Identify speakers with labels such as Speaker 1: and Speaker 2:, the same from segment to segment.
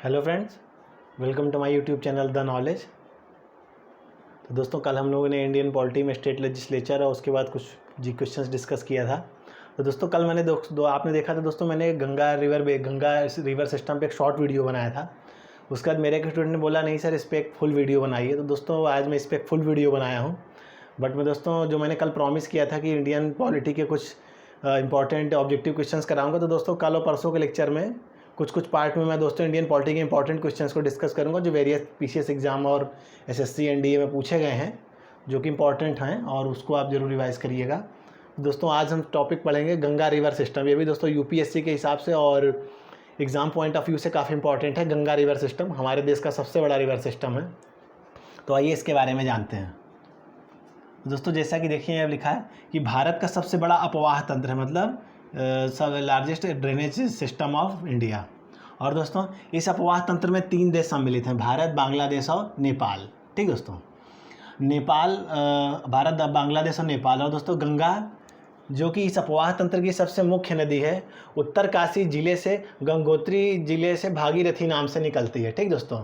Speaker 1: Hello friends, welcome to my YouTube channel The Knowledge. तो दोस्तों, कल हम लोगों ने इंडियन पॉलिटी में स्टेट लेजिस्लेचर और उसके बाद कुछ जी क्वेश्चंस डिस्कस किया था। तो दोस्तों, कल मैंने आपने देखा था दोस्तों, मैंने गंगा रिवर सिस्टम पे एक शॉर्ट वीडियो बनाया था। उसके बाद मेरे एक स्टूडेंट ने बोला नहीं सर, इस पर एक फुल वीडियो बनाइए। तो दोस्तों, आज मैं इस पर एक फुल वीडियो बनाया हूँ। बट मैं दोस्तों, जो मैंने कल प्रॉमिस किया था कि इंडियन पॉलिटी के कुछ इंपॉर्टेंट ऑब्जेक्टिव क्वेश्चंस कराऊंगा, तो दोस्तों कल और परसों के लेक्चर में कुछ पार्ट में मैं दोस्तों इंडियन पॉलिटी के इंपॉर्टेंट क्वेश्चंस को डिस्कस करूंगा जो वेरियस पीसीएस एग्जाम और एसएससी एनडीए में पूछे गए हैं, जो कि इंपॉर्टेंट हैं, और उसको आप जरूर रिवाइज करिएगा। दोस्तों, आज हम टॉपिक पढ़ेंगे गंगा रिवर सिस्टम। ये भी दोस्तों यूपीएससी के हिसाब से और एग्ज़ाम पॉइंट ऑफ व्यू से काफ़ी इंपॉर्टेंट है। गंगा रिवर सिस्टम हमारे देश का सबसे बड़ा रिवर सिस्टम है। तो आइए इसके बारे में जानते हैं। दोस्तों, जैसा कि देखिए यहाँ लिखा है कि भारत का सबसे बड़ा अपवाह तंत्र है, मतलब largest drainage system of India. और दोस्तों, इस अपवाह तंत्र में 3 देश सम्मिलित हैं, भारत, बांग्लादेश और नेपाल। ठीक दोस्तों, नेपाल, भारत, बांग्लादेश और नेपाल। और दोस्तों, गंगा जो कि इस अपवाह तंत्र की सबसे मुख्य नदी है, उत्तरकाशी जिले से, गंगोत्री जिले से भागीरथी नाम से निकलती है। ठीक दोस्तों,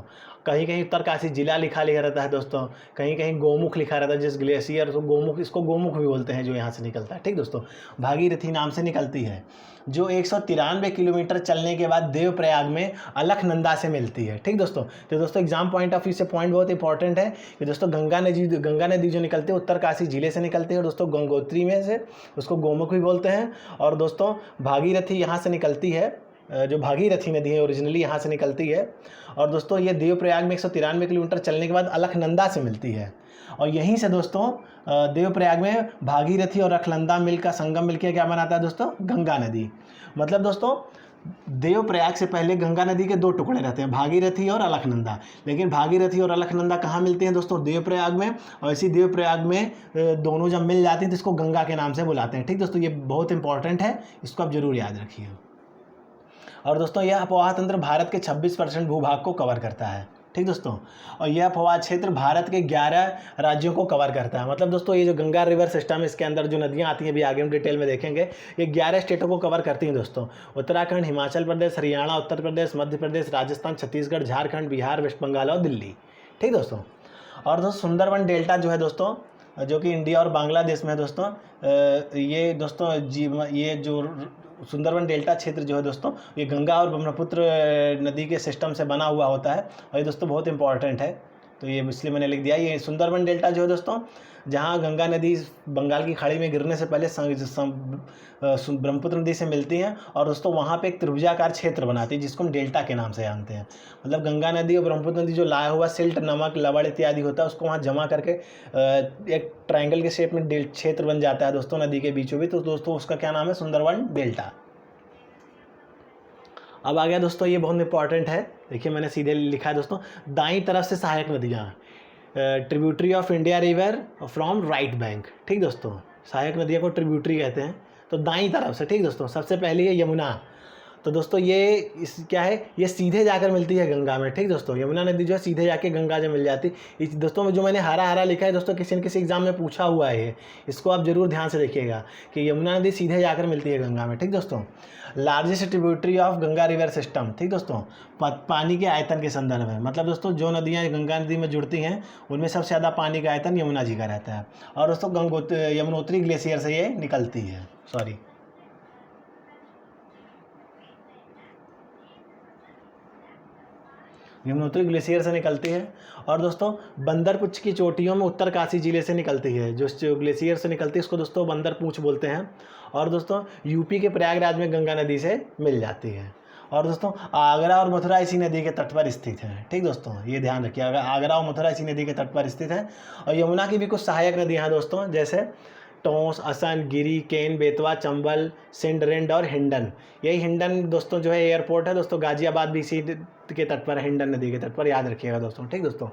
Speaker 1: कहीं कहीं उत्तरकाशी जिला लिखा रहता है दोस्तों, कहीं कहीं गोमुख लिखा रहता है, जिस ग्लेशियर को गोमुख, इसको गोमुख भी बोलते हैं जो यहाँ से निकलता है। ठीक दोस्तों, भागीरथी नाम से निकलती है, जो 193 किलोमीटर चलने के बाद देवप्रयाग में अलकनंदा से मिलती है। ठीक दोस्तों, तो दोस्तों एग्जाम पॉइंट ऑफ व्यू से पॉइंट बहुत इंपॉर्टेंट है कि दोस्तों गंगा नदी जो निकलती है उत्तरकाशी जिले से निकलती है, और दोस्तों गंगोत्री में से उसको गोमुख भी बोलते हैं। और दोस्तों, भागीरथी यहाँ से निकलती है, जो भागीरथी नदी है ओरिजिनली यहाँ से निकलती है। और दोस्तों, ये देवप्रयाग में 193 किलोमीटर चलने के बाद अलकनंदा से मिलती है। और यहीं से दोस्तों देवप्रयाग में भागीरथी और अलकनंदा मिल का संगम मिलकर क्या बनाता है दोस्तों, गंगा नदी। मतलब दोस्तों, देवप्रयाग से पहले गंगा नदी के 2 टुकड़े रहते हैं, भागीरथी और अलकनंदा। लेकिन भागीरथी और अलकनंदा कहाँ मिलती हैं दोस्तों, देवप्रयाग में। और इसी देवप्रयाग में दोनों जब मिल जाती हैं तो इसको गंगा के नाम से बुलाते हैं। ठीक दोस्तों, ये बहुत इंपॉर्टेंट है, इसको आप जरूर याद रखिए। और दोस्तों, यह अपवाह तंत्र भारत के 26% भूभाग को कवर करता है। ठीक दोस्तों, और यह अपवाह क्षेत्र भारत के 11 राज्यों को कवर करता है। मतलब दोस्तों, ये जो गंगा रिवर सिस्टम है, इसके अंदर जो नदियाँ आती हैं, अभी आगे हम डिटेल में देखेंगे, ये 11 स्टेटों को कवर करती हैं दोस्तों। उत्तराखंड, हिमाचल प्रदेश, हरियाणा, उत्तर प्रदेश, मध्य प्रदेश, राजस्थान, छत्तीसगढ़, झारखंड, बिहार, वेस्ट बंगाल और दिल्ली। ठीक दोस्तों, और दोस्तों सुंदरवन डेल्टा जो है दोस्तों, जो कि इंडिया और बांग्लादेश में है दोस्तों, ये दोस्तों ये जो सुंदरवन डेल्टा क्षेत्र जो है दोस्तों, ये गंगा और ब्रह्मपुत्र नदी के सिस्टम से बना हुआ होता है। और ये दोस्तों बहुत इंपॉर्टेंट है, तो ये इसलिए मैंने लिख दिया। ये सुंदरवन डेल्टा जो है दोस्तों, जहाँ गंगा नदी बंगाल की खाड़ी में गिरने से पहले ब्रह्मपुत्र नदी से मिलती हैं, और दोस्तों वहाँ पे एक त्रिभुजाकार क्षेत्र बनाती है जिसको हम डेल्टा के नाम से जानते हैं। मतलब गंगा नदी और ब्रह्मपुत्र नदी जो लाया हुआ सिल्ट, नमक, लवण इत्यादि होता है, उसको वहाँ जमा करके एक ट्रायंगल के शेप में क्षेत्र बन जाता है दोस्तों नदी के बीचों बीच। तो दोस्तों उसका क्या नाम है, सुंदरवन डेल्टा। अब आ गया दोस्तों, ये बहुत इंपॉर्टेंट है। देखिए मैंने सीधे लिखा है दोस्तों, दाईं तरफ से सहायक नदियाँ, tributary of India river from right bank. ठीक दोस्तों, सहायक नदियों को ट्रिब्यूटरी कहते हैं, तो दाईं तरफ से। ठीक दोस्तों, सबसे पहली है यमुना। तो दोस्तों ये क्या है, ये सीधे जाकर मिलती है गंगा में। ठीक दोस्तों, यमुना नदी जो है सीधे जाके गंगा में मिल जाती है। इस दोस्तों में जो मैंने हरा हरा लिखा है दोस्तों, किसी न किसी एग्जाम में पूछा हुआ है ये, इसको आप जरूर ध्यान से देखिएगा कि यमुना नदी सीधे जाकर मिलती है गंगा में। ठीक दोस्तों, largest tributary of Ganga river system. ठीक दोस्तों, पानी के आयतन के संदर्भ में, मतलब दोस्तों जो नदियाँ गंगा नदी में जुड़ती हैं उनमें सबसे ज़्यादा पानी का आयतन यमुना जी का रहता है। और दोस्तों यमुनोत्री ग्लेशियर से ये निकलती है, यमुनोत्री ग्लेशियर से निकलती है। और दोस्तों बंदरपुछ की चोटियों में उत्तरकाशी जिले से निकलती है, जो ग्लेशियर से निकलती है उसको दोस्तों बंदरपूछ बोलते हैं। और दोस्तों यूपी के प्रयागराज में गंगा नदी से मिल जाती है। और दोस्तों आगरा और मथुरा इसी नदी के तट पर स्थित है। ठीक दोस्तों, ये ध्यान रखिए, आगरा और मथुरा इसी नदी के तट पर स्थित है। और यमुना की भी कुछ सहायक नदियाँ हैं दोस्तों, जैसे टोंस, असन, गिरी, केन, बेतवा, चंबल, सिंडरेंड और हिंडन। यही हिंडन दोस्तों जो है एयरपोर्ट है दोस्तों, गाजियाबाद भी इसी के तट पर, हिंडन नदी के तट पर, याद रखिएगा दोस्तों। ठीक दोस्तों,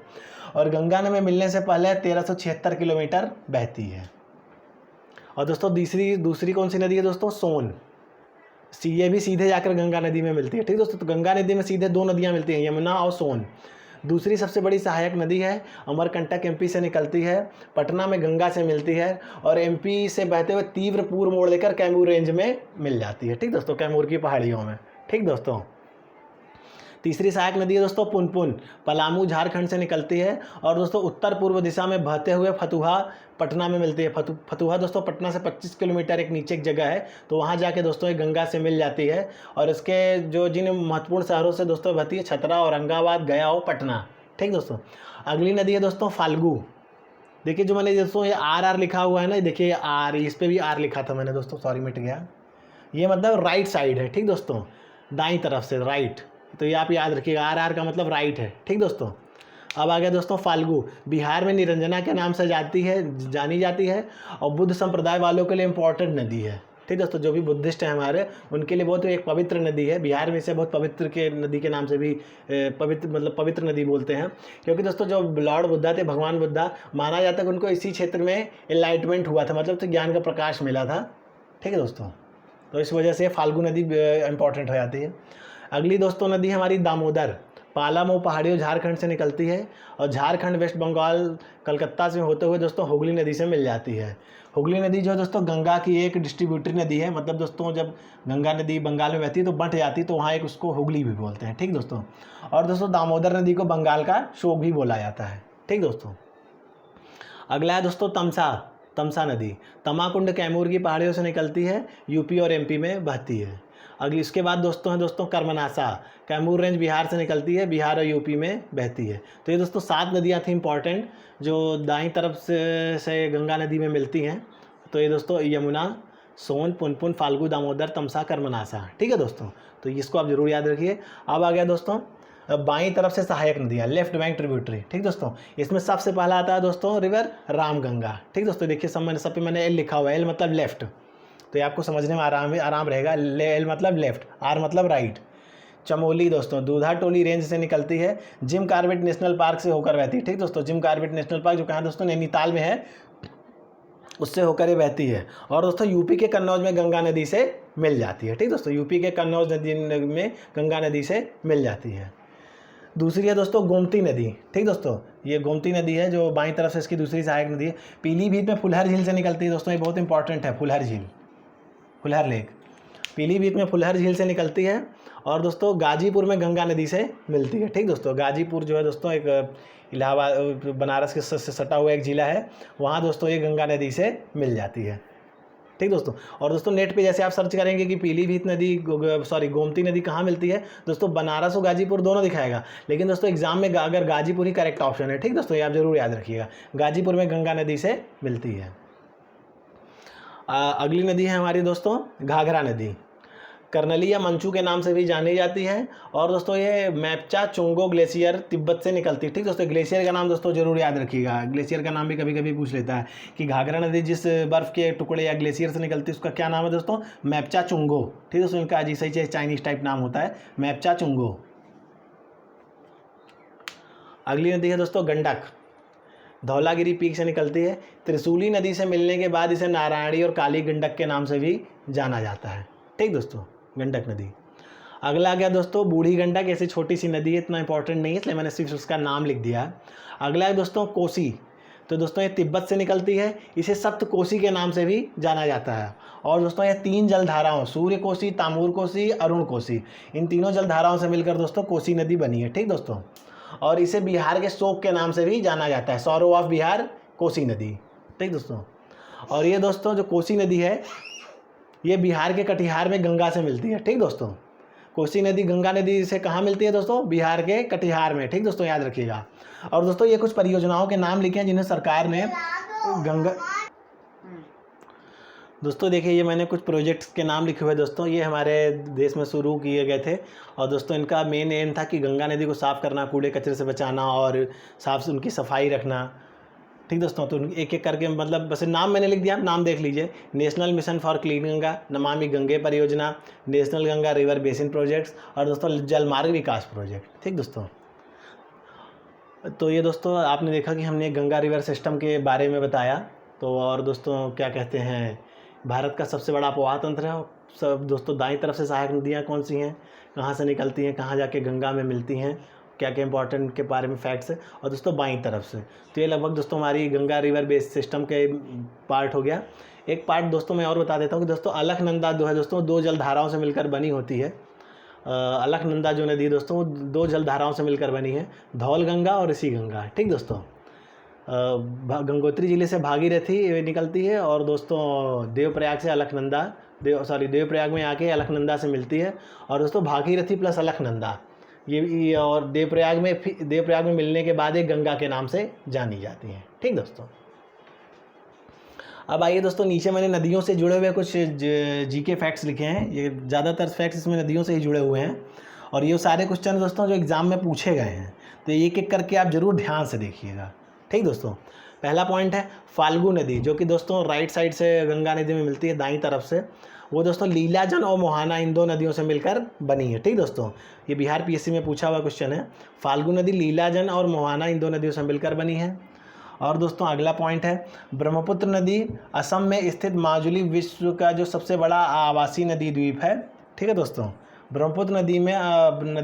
Speaker 1: और गंगा में मिलने से पहले 1376 किलोमीटर बहती है। और दोस्तों दूसरी कौन सी नदी है दोस्तों, सोन। ये भी सीधे जाकर गंगा नदी में मिलती है। ठीक दोस्तों, तो गंगा नदी में सीधे 2 नदियाँ मिलती हैं, यमुना और सोन। दूसरी सबसे बड़ी सहायक नदी है अमरकंटक, एमपी से निकलती है, पटना में गंगा से मिलती है, और एमपी से बहते हुए तीव्र पूर्व मोड़ लेकर कैमूर रेंज में मिल जाती है। ठीक दोस्तों, कैमूर की पहाड़ियों में। ठीक दोस्तों, तीसरी सहायक नदी है दोस्तों पुनपुन, पलामू झारखंड से निकलती है और दोस्तों उत्तर पूर्व दिशा में बहते हुए फतुहा पटना में मिलती है। फतुहा दोस्तों पटना से 25 किलोमीटर एक नीचे एक जगह है, तो वहाँ जाके दोस्तों ये गंगा से मिल जाती है। और इसके जो जिन महत्वपूर्ण शहरों से दोस्तों बहती है, छतरा, औरंगाबाद, गया और पटना। ठीक दोस्तों, अगली नदी है दोस्तों फाल्गु। देखिए जो मैंने दोस्तों ये आर लिखा हुआ है ना, देखिए आर, इस पर भी आर लिखा था मैंने दोस्तों, सॉरी मिट गया। ये मतलब राइट साइड है, ठीक दोस्तों, दाईं तरफ से राइट, तो ये आप याद रखिएगा, आर का मतलब राइट है। ठीक दोस्तों, अब आ गया दोस्तों फाल्गु, बिहार में निरंजना के नाम से जानी जाती है और बुद्ध संप्रदाय वालों के लिए इम्पोर्टेंट नदी है। ठीक दोस्तों, जो भी बुद्धिस्ट हैं हमारे, उनके लिए बहुत एक पवित्र नदी है। बिहार में इसे बहुत पवित्र के नदी के नाम से भी पवित्र नदी बोलते हैं, क्योंकि दोस्तों जो लॉर्ड बुद्धा थे, भगवान बुद्धा, माना जाता है कि उनको इसी क्षेत्र में एनलाइटमेंट हुआ था, मतलब तो ज्ञान का प्रकाश मिला था। ठीक है दोस्तों, तो इस वजह से फाल्गु नदी इंपॉर्टेंट हो जाती है। अगली दोस्तों नदी है हमारी दामोदर, पालामऊ पहाड़ियों झारखंड से निकलती है और झारखंड, वेस्ट बंगाल, कलकत्ता से होते हुए दोस्तों हुगली नदी से मिल जाती है। हुगली नदी जो है दोस्तों गंगा की एक डिस्ट्रीब्यूटरी नदी है, मतलब दोस्तों जब गंगा नदी बंगाल में बहती है तो बंट जाती है, तो वहाँ एक उसको हुगली भी बोलते हैं। ठीक दोस्तों, और दोस्तों दामोदर नदी को बंगाल का शोक भी बोला जाता है। ठीक दोस्तों, अगला है दोस्तों तमसा नदी, तमाकुंड कैमूर की पहाड़ियों से निकलती है, यूपी और एमपी में बहती है। अगली इसके बाद दोस्तों है दोस्तों कर्मनासा, कैमूर रेंज बिहार से निकलती है, बिहार और यूपी में बहती है। तो ये दोस्तों 7 नदियाँ थी इंपॉर्टेंट, जो दाईं तरफ से गंगा नदी में मिलती हैं। तो ये दोस्तों यमुना, सोन, पुनपुन, फाल्गु, दामोदर, तमसा, कर्मनासा। ठीक है दोस्तों, तो इसको आप जरूर याद रखिए। अब आ गया दोस्तों बाईं तरफ से सहायक नदियाँ, लेफ्ट बैंक ट्रिब्यूटरी। ठीक दोस्तों, इसमें सबसे पहला आता है दोस्तों रिवर रामगंगा। ठीक दोस्तों, देखिए सब पे मैंने एल लिखा हुआ है, एल मतलब लेफ्ट, तो ये आपको समझने में आराम रहेगा। एल मतलब लेफ्ट, आर मतलब राइट। चमोली दोस्तों दूधा टोली रेंज से निकलती है, जिम कॉर्बेट नेशनल पार्क से होकर बहती है। ठीक दोस्तों, जिम कॉर्बेट नेशनल पार्क जो कहाँ दोस्तों नैनीताल में है, उससे होकर ये बहती है। और दोस्तों यूपी के कन्नौज में गंगा नदी से मिल जाती है। ठीक दोस्तों, यूपी के कन्नौज नदी में गंगा नदी से मिल जाती है। दूसरी है दोस्तों गोमती नदी। ठीक दोस्तों, ये गोमती नदी है जो बाईं तरफ से इसकी दूसरी सहायक नदी है। पीलीभीत में फुलहर झील से निकलती है दोस्तों, ये बहुत इंपॉर्टेंट है, फुलहर झील, फुलहर लेक पीलीभीत में फुलहर झील से निकलती है। और दोस्तों गाजीपुर में गंगा नदी से मिलती है। ठीक दोस्तों, गाजीपुर जो है दोस्तों एक इलाहाबाद बनारस के से सटा हुआ एक ज़िला है, वहाँ दोस्तों ये गंगा नदी से मिल जाती है। ठीक दोस्तों, और दोस्तों नेट पे जैसे आप सर्च करेंगे कि पीलीभीत नदी गोमती नदी कहाँ मिलती है, दोस्तों बनारस और गाजीपुर दोनों दिखाएगा, लेकिन दोस्तों एग्जाम में अगर गाजीपुर ही करेक्ट ऑप्शन है। ठीक दोस्तों, ये आप जरूर याद रखिएगा, गाजीपुर में गंगा नदी से मिलती है। अगली नदी है हमारी दोस्तों घाघरा नदी, कर्नली या मंचू के नाम से भी जानी जाती है। और दोस्तों ये मैप्चा चुंगो ग्लेशियर तिब्बत से निकलती है। ठीक दोस्तों, ग्लेशियर का नाम दोस्तों जरूर याद रखिएगा, ग्लेशियर का नाम भी कभी कभी पूछ लेता है कि घाघरा नदी जिस बर्फ़ के टुकड़े या ग्लेशियर से निकलती है उसका क्या नाम है दोस्तों, मैप्चा चुंगो। ठीक दोस्तों, इनका अजीब सही चाइनीज टाइप नाम होता है, मैप्चा चुंगो। अगली नदी है दोस्तों गंडक, धौलागिरी पीक से निकलती है। त्रिशूली नदी से मिलने के बाद इसे नारायणी और काली गंडक के नाम से भी जाना जाता है। ठीक दोस्तों, गंडक नदी। अगला आ गया दोस्तों बूढ़ी गंडक, ऐसी छोटी सी नदी है, इतना इंपॉर्टेंट नहीं है इसलिए मैंने सिर्फ उसका नाम लिख दिया। अगला है दोस्तों कोसी, तो दोस्तों ये तिब्बत से निकलती है, इसे सप्त कोसी के नाम से भी जाना जाता है। और दोस्तों ये 3 जलधाराओं, सूर्य कोसी, तामूर कोसी, अरुण कोसी, इन तीनों जलधाराओं से मिलकर दोस्तों कोसी नदी बनी है। ठीक दोस्तों, और इसे बिहार के शोक के नाम से भी जाना जाता है, सौरो ऑफ बिहार कोसी नदी। ठीक दोस्तों, और ये दोस्तों जो कोसी नदी है ये बिहार के कटिहार में गंगा से मिलती है। ठीक दोस्तों, कोसी नदी गंगा नदी से कहाँ मिलती है दोस्तों, बिहार के कटिहार में। ठीक दोस्तों, याद रखिएगा। और दोस्तों ये कुछ परियोजनाओं के नाम लिखे हैं जिन्हें सरकार ने गंगा, दोस्तों देखिए ये मैंने कुछ प्रोजेक्ट्स के नाम लिखे हुए दोस्तों, ये हमारे देश में शुरू किए गए थे। और दोस्तों इनका मेन एम था कि गंगा नदी को साफ़ करना, कूड़े कचरे से बचाना और उनकी सफाई रखना। ठीक दोस्तों, तो एक एक करके मतलब बस नाम मैंने लिख दिया, आप नाम देख लीजिए। National mission for clean Ganga, Namami Gange परियोजना, national Ganga river basin projects और दोस्तों जलमार्ग विकास प्रोजेक्ट। ठीक दोस्तों, तो ये दोस्तों आपने देखा कि हमने गंगा रिवर सिस्टम के बारे में बताया। तो और दोस्तों क्या कहते हैं, भारत का सबसे बड़ा अपवाह तंत्र है। सब दोस्तों दाईं तरफ से सहायक नदियाँ कौन सी हैं, कहाँ से निकलती हैं, कहाँ जाके गंगा में मिलती हैं, क्या क्या इंपॉर्टेंट के बारे में फैक्ट्स है। और दोस्तों बाईं तरफ से, तो ये लगभग दोस्तों हमारी गंगा रिवर बेस सिस्टम के पार्ट हो गया। एक पार्ट दोस्तों मैं और बता देता हूँ कि दोस्तों अलकनंदा जो है दोस्तों 2 जलधाराओं से मिलकर बनी होती है। अलकनंदा जो नदी है दोस्तों वो 2 जलधाराओं से मिलकर बनी है, धौल गंगा और ऋषि गंगा। ठीक दोस्तों, गंगोत्री जिले से भागीरथी निकलती है और दोस्तों देवप्रयाग से अलकनंदा देवप्रयाग में आके अलकनंदा से मिलती है। और दोस्तों भागीरथी प्लस अलकनंदा ये और देवप्रयाग में मिलने के बाद एक गंगा के नाम से जानी जाती हैं। ठीक दोस्तों, अब आइए दोस्तों, नीचे मैंने नदियों से जुड़े हुए कुछ जीके फैक्ट्स लिखे हैं। ये ज़्यादातर फैक्ट्स इसमें नदियों से ही जुड़े हुए हैं और ये सारे क्वेश्चन दोस्तों जो एग्ज़ाम में पूछे गए हैं, तो एक एक करके आप ज़रूर ध्यान से देखिएगा। ठीक दोस्तों, पहला पॉइंट है फाल्गु नदी, जो कि दोस्तों राइट साइड से गंगा नदी में मिलती है, दाईं तरफ से। वो दोस्तों लीलाजन और मोहाना इन 2 नदियों से मिलकर बनी है। ठीक दोस्तों, ये बिहार पीएससी में पूछा हुआ क्वेश्चन है। फाल्गु नदी लीलाजन और मोहाना इन 2 नदियों से मिलकर बनी है। और दोस्तों अगला पॉइंट है ब्रह्मपुत्र नदी असम में स्थित माजुली विश्व का जो सबसे बड़ा आवासीय नदी द्वीप है। ठीक है दोस्तों, ब्रह्मपुत्र नदी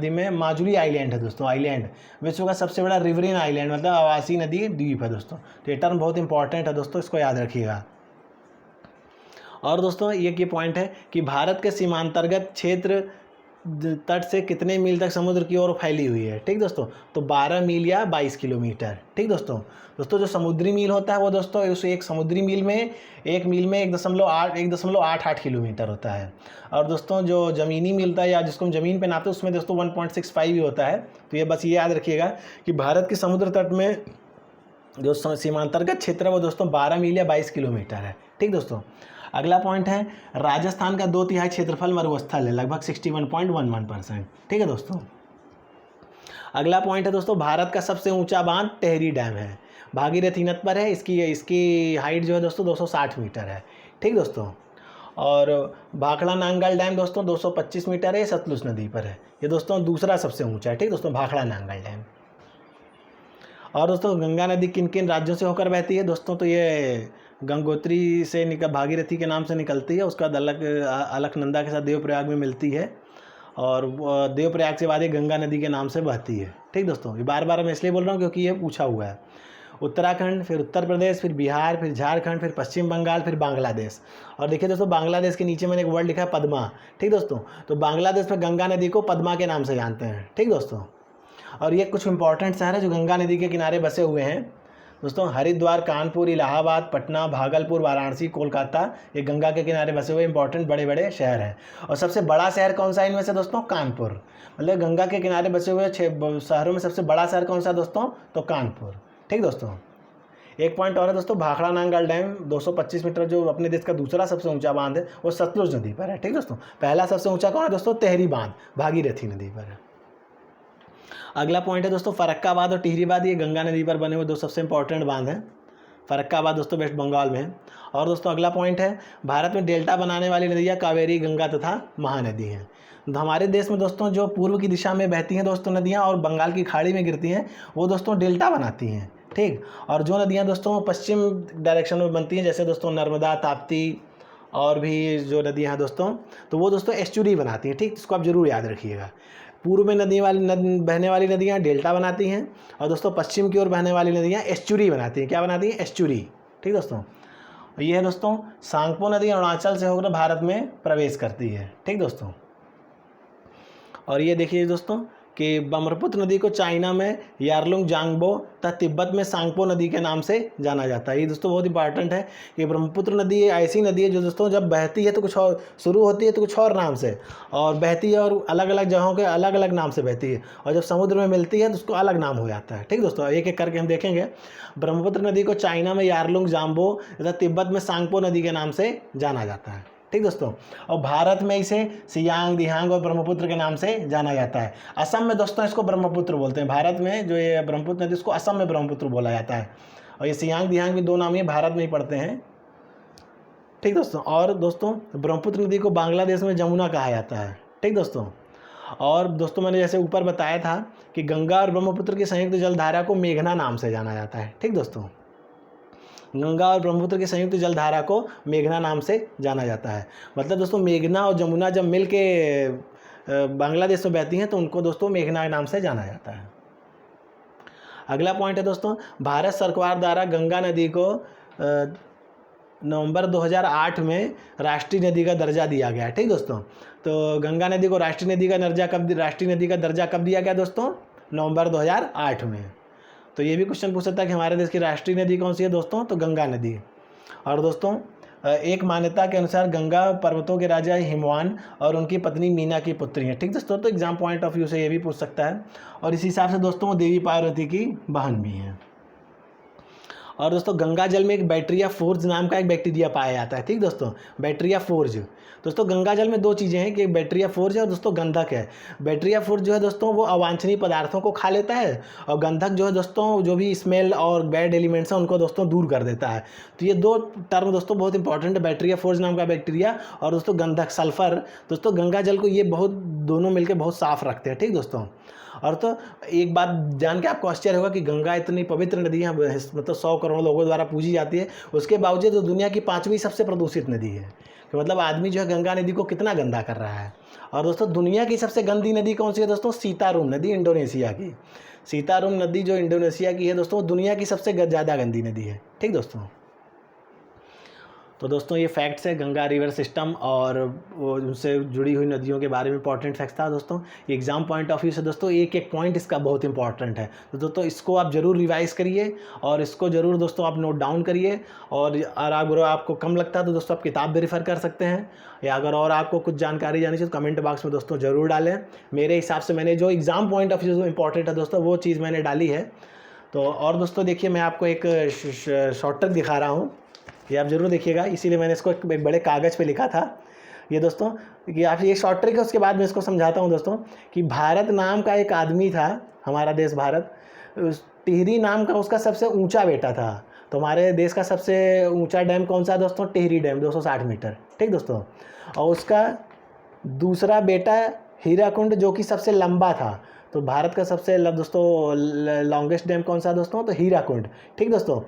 Speaker 1: में माजुली आइलैंड है दोस्तों, आइलैंड विश्व का सबसे बड़ा रिवरिन आइलैंड मतलब आवासीय नदी द्वीप है दोस्तों। तो ये टर्म बहुत इंपॉर्टेंट है दोस्तों, इसको याद रखिएगा। और दोस्तों ये पॉइंट है कि भारत के सीमांतर्गत क्षेत्र तट से कितने मील तक समुद्र की ओर फैली हुई है। ठीक दोस्तों, तो 12 मील या 22 किलोमीटर। ठीक दोस्तों, जो समुद्री मील होता है वो दोस्तों उस एक समुद्री मील में 1.88 किलोमीटर होता है। और दोस्तों जो ज़मीनी मील होता है या जिसको हम ज़मीन पे नापते हैं उसमें दोस्तों 1.65 ही होता है। तो ये बस ये याद रखिएगा कि भारत के समुद्र तट में जो सीमांतर्गत क्षेत्र है वो दोस्तों 12 मील या 22 किलोमीटर है। ठीक दोस्तों, अगला पॉइंट है राजस्थान का 2/3 क्षेत्रफल मरुस्थल है, लगभग 61.11%। ठीक है दोस्तों, अगला पॉइंट है दोस्तों भारत का सबसे ऊंचा बांध टेहरी डैम है, भागीरथी नद पर है। इसकी हाइट जो है दोस्तों 260 मीटर है। ठीक दोस्तों, और भाखड़ा नांगल डैम दोस्तों 225 मीटर है, सतलुज नदी पर है। ये दोस्तों दूसरा सबसे ऊंचा है। ठीक दोस्तों, भाखड़ा नांगल डैम। और दोस्तों गंगा नदी किन किन राज्यों से होकर बहती है दोस्तों, तो ये गंगोत्री से भागीरथी के नाम से निकलती है, उसका अलकनंदा के साथ देवप्रयाग में मिलती है और देवप्रयाग से बाद ये गंगा नदी के नाम से बहती है। ठीक दोस्तों, ये बार बार मैं इसलिए बोल रहा हूँ क्योंकि ये पूछा हुआ है। उत्तराखंड, फिर उत्तर प्रदेश, फिर बिहार, फिर झारखंड, फिर पश्चिम बंगाल, फिर बांग्लादेश। और देखिए दोस्तों बांग्लादेश के नीचे मैंने एक वर्ड लिखा है पद्मा। ठीक दोस्तों, तो बांग्लादेश में गंगा नदी को पद्मा के नाम से जानते हैं। ठीक दोस्तों, और ये कुछ इंपॉर्टेंट शहर है जो गंगा नदी के किनारे बसे हुए हैं दोस्तों, हरिद्वार, कानपुर, इलाहाबाद, पटना, भागलपुर, वाराणसी, कोलकाता, ये गंगा के किनारे बसे हुए इंपॉर्टेंट बड़े बड़े शहर हैं। और सबसे बड़ा शहर कौन सा इनमें से दोस्तों, कानपुर। मतलब गंगा के किनारे बसे हुए शहरों में सबसे बड़ा शहर कौन सा दोस्तों, तो कानपुर। ठीक दोस्तों, एक पॉइंट और है दोस्तों, भाखड़ा नांगल डैम 225 मीटर जो अपने देश का दूसरा सबसे ऊंचा बांध है वो सतलुज नदी पर है। ठीक दोस्तों, पहला सबसे ऊंचा कौन है दोस्तों, तेहरी बांध भागीरथी नदी पर है। अगला पॉइंट है दोस्तों फरक्काबाद और टिहरीबाद, ये गंगा नदी पर बने हुए 2 सबसे इंपॉर्टेंट बांध हैं। फरक्काबाद दोस्तों वेस्ट बंगाल में है। और दोस्तों अगला पॉइंट है भारत में डेल्टा बनाने वाली नदियाँ कावेरी, गंगा तथा महानदी हैं। हमारे देश में दोस्तों जो पूर्व की दिशा में बहती हैं दोस्तों नदियाँ और बंगाल की खाड़ी में गिरती हैं वो दोस्तों डेल्टा बनाती हैं। ठीक, और जो नदियाँ दोस्तों पश्चिम डायरेक्शन में बनती हैं जैसे दोस्तों नर्मदा, ताप्ती और भी जो नदियाँ हैं दोस्तों, तो वो दोस्तों एस्चुरी बनाती हैं। ठीक, इसको आप जरूर याद रखिएगा। पूर्व में बहने वाली नदियाँ डेल्टा बनाती हैं और दोस्तों पश्चिम की ओर बहने वाली नदियाँ एस्चुरी बनाती हैं। क्या बनाती हैं, एस्चुरी। ठीक दोस्तों, ये है दोस्तों सांगपो नदी अरुणाचल से होकर भारत में प्रवेश करती है। ठीक दोस्तों, और ये देखिए दोस्तों कि ब्रह्मपुत्र नदी को चाइना में यारलुंग जांगबो तथा तिब्बत में सांगपो नदी के नाम से जाना जाता है। ये दोस्तों बहुत इंपॉर्टेंट है कि ब्रह्मपुत्र नदी ऐसी नदी है जो दोस्तों जब बहती है तो कुछ और शुरू होती है तो कुछ और नाम से, और बहती है और अलग अलग जगहों के अलग अलग नाम से बहती है, और जब समुद्र में मिलती है तो उसको अलग नाम हो जाता है। ठीक दोस्तों, एक एक करके हम देखेंगे। ब्रह्मपुत्र नदी को चाइना में यारलुंग जाम्बो तथा तिब्बत में सांगपो नदी के नाम से जाना जाता है। ठीक दोस्तों, और भारत में इसे सियांग, दिहांग और ब्रह्मपुत्र के नाम से जाना जाता है। असम में दोस्तों इसको ब्रह्मपुत्र बोलते हैं। भारत में जो ये ब्रह्मपुत्र नदी इसको असम में ब्रह्मपुत्र बोला जाता है, और ये सियांग, दिहांग भी 2 नाम ये भारत में ही पड़ते हैं। ठीक दोस्तों, और दोस्तों ब्रह्मपुत्र नदी को बांग्लादेश में जमुना कहा जाता है। ठीक दोस्तों, और दोस्तों मैंने जैसे ऊपर बताया था कि गंगा और ब्रह्मपुत्र की संयुक्त जलधारा को मेघना नाम से जाना जाता है। ठीक दोस्तों, गंगा और ब्रह्मपुत्र की संयुक्त जलधारा को मेघना नाम से जाना जाता है। मतलब दोस्तों मेघना और जमुना जब मिल के बांग्लादेश में बहती हैं तो उनको दोस्तों मेघना नाम से जाना जाता है। अगला पॉइंट है दोस्तों भारत सरकार द्वारा गंगा नदी को नवंबर 2008 में राष्ट्रीय नदी का दर्जा दिया गया। ठीक दोस्तों, तो गंगा नदी को राष्ट्रीय नदी का दर्जा कब दिया गया दोस्तों? नवंबर 2008 में। तो ये भी क्वेश्चन पूछ सकता है कि हमारे देश की राष्ट्रीय नदी कौन सी है दोस्तों? तो गंगा नदी। और दोस्तों एक मान्यता के अनुसार गंगा पर्वतों के राजा हिमवान और उनकी पत्नी मीना की पुत्री है। ठीक दोस्तों, तो एग्जाम पॉइंट ऑफ व्यू से ये भी पूछ सकता है। और इसी हिसाब से दोस्तों वो देवी पार्वती की बहन भी हैं। और दोस्तों गंगा जल में एक बैक्टीरिया फोर्ज नाम का एक बैक्टीरिया पाया जाता है। ठीक दोस्तों, बैक्टीरिया फोर्ज। दोस्तों गंगा जल में दो चीज़ें हैं कि एक बैक्टीरिया फोर्ज है और दोस्तों गंधक है। बैक्टीरिया फोर्ज जो है दोस्तों वो अवांछनीय पदार्थों को खा लेता है, और गंधक जो है दोस्तों जो भी स्मेल और बैड एलिमेंट्स हैं उनको दोस्तों दूर कर देता है। तो ये दो टर्म दोस्तों बहुत इंपॉर्टेंट है, बैक्टीरिया फोर्ज नाम का बैक्टीरिया और दोस्तों गंधक सल्फर। दोस्तों गंगा जल को ये बहुत दोनों मिलकर बहुत साफ रखते हैं। ठीक दोस्तों, और तो एक बात जान के आपको आश्चर्य होगा कि गंगा इतनी पवित्र नदी है, मतलब 100 करोड़ लोगों द्वारा पूजी जाती है, उसके बावजूद तो दुनिया की 5वीं सबसे प्रदूषित नदी है। कि मतलब आदमी जो है गंगा नदी को कितना गंदा कर रहा है। और दोस्तों दुनिया की सबसे गंदी नदी कौन सी है दोस्तों? सीतारूम नदी, इंडोनेशिया की। सीतारूम नदी जो इंडोनेशिया की है दोस्तों, दुनिया की सबसे ज़्यादा गंदी नदी है। ठीक दोस्तों, तो दोस्तों ये फैक्ट्स है गंगा रिवर सिस्टम और वो उनसे जुड़ी हुई नदियों के बारे में इंपॉर्टेंट फैक्ट्स था दोस्तों। ये एग्जाम पॉइंट ऑफ व्यू से दोस्तों एक एक पॉइंट इसका बहुत इंपॉर्टेंट है। तो दोस्तों इसको आप ज़रूर रिवाइज करिए और इसको ज़रूर दोस्तों आप नोट डाउन करिए। और अगर आपको कम लगता है तो दोस्तों आप किताब भी रेफ़र कर सकते हैं, या अगर और आपको कुछ जानकारी जानी चाहिए तो कमेंट बॉक्स में दोस्तों ज़रूर डालें। मेरे हिसाब से मैंने जो exam point of view important है दोस्तों वो चीज़ मैंने डाली है। तो और दोस्तों देखिए मैं आपको एक शॉर्ट ट्रिक दिखा रहा हूँ, ये आप ज़रूर देखिएगा, इसीलिए मैंने इसको एक बड़े कागज़ पे लिखा था। ये दोस्तों कि आप ये शॉर्ट ट्रिक है, उसके बाद मैं इसको समझाता हूँ दोस्तों। कि भारत नाम का एक आदमी था, हमारा देश भारत, टिहरी नाम का उसका सबसे ऊंचा बेटा था। तो हमारे देश का सबसे ऊंचा डैम कौन सा है दोस्तों? Tehri dam, 260 metre. ठीक दोस्तों, और उसका दूसरा बेटा हीराकुंड जो कि सबसे लंबा था। तो भारत का सबसे दोस्तों लॉन्गेस्ट डैम कौन सा दोस्तों? तो हीराकुंड। ठीक दोस्तों,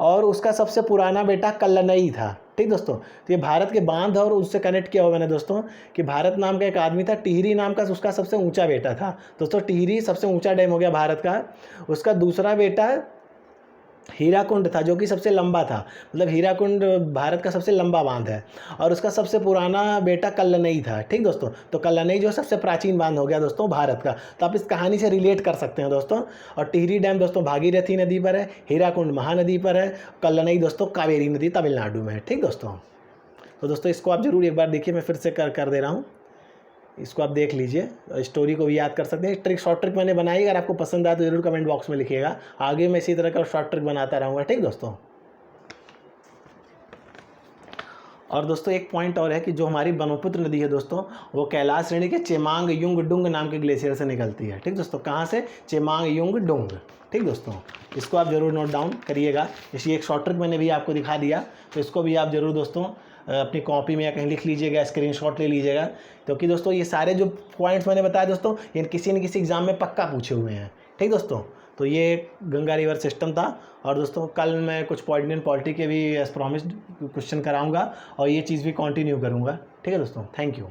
Speaker 1: और उसका सबसे पुराना बेटा कल्लनई था। ठीक दोस्तों, तो ये भारत के बांध और उससे कनेक्ट किया हुआ मैंने दोस्तों कि भारत नाम का एक आदमी था, टिहरी नाम का उसका सबसे ऊंचा बेटा था। दोस्तों टिहरी सबसे ऊंचा डैम हो गया भारत का। उसका दूसरा बेटा हीराकुंड था जो कि सबसे लंबा था, मतलब हीराकुंड भारत का सबसे लंबा बांध है। और उसका सबसे पुराना बेटा कल्लनई था। ठीक दोस्तों, तो कल्लनई जो सबसे प्राचीन बांध हो गया दोस्तों भारत का। तो आप इस कहानी से रिलेट कर सकते हैं दोस्तों। और टिहरी डैम दोस्तों भागीरथी नदी पर है, हीराकुंड महानदी पर है, कल्लनई दोस्तों कावेरी नदी तमिलनाडु में है। ठीक दोस्तों, तो दोस्तों इसको आप ज़रूर एक बार देखिए, मैं फिर से कर दे रहा हूँ, इसको आप देख लीजिए, स्टोरी को भी याद कर सकते हैं। शॉर्ट ट्रिक मैंने बनाई, अगर आपको पसंद आया तो ज़रूर कमेंट बॉक्स में लिखिएगा, आगे मैं इसी तरह का शॉर्ट ट्रिक बनाता रहूँगा। ठीक दोस्तों, और दोस्तों एक पॉइंट और है कि जो हमारी ब्रह्मपुत्र नदी है दोस्तों, वो कैलाश श्रेणी के चेमांग युंग डुंग नाम के ग्लेशियर से निकलती है। ठीक दोस्तों, कहाँ से? चेमांग युंग डुंग। ठीक दोस्तों, इसको आप ज़रूर नोट डाउन करिएगा। इसी एक शॉर्ट ट्रिक मैंने भी आपको दिखा दिया, तो इसको भी आप ज़रूर दोस्तों अपनी कॉपी में या कहीं लिख लीजिएगा, स्क्रीनशॉट ले लीजिएगा, क्योंकि दोस्तों ये सारे जो पॉइंट्स मैंने बताया दोस्तों ये किसी न किसी एग्ज़ाम में पक्का पूछे हुए हैं। ठीक दोस्तों, तो ये गंगा रिवर सिस्टम था। और दोस्तों कल मैं कुछ इंडियन पॉलिटी के भी एज प्रॉमिस्ड क्वेश्चन कराऊंगा और ये चीज़ भी कंटिन्यू करूंगा। ठीक है दोस्तों, थैंक यू।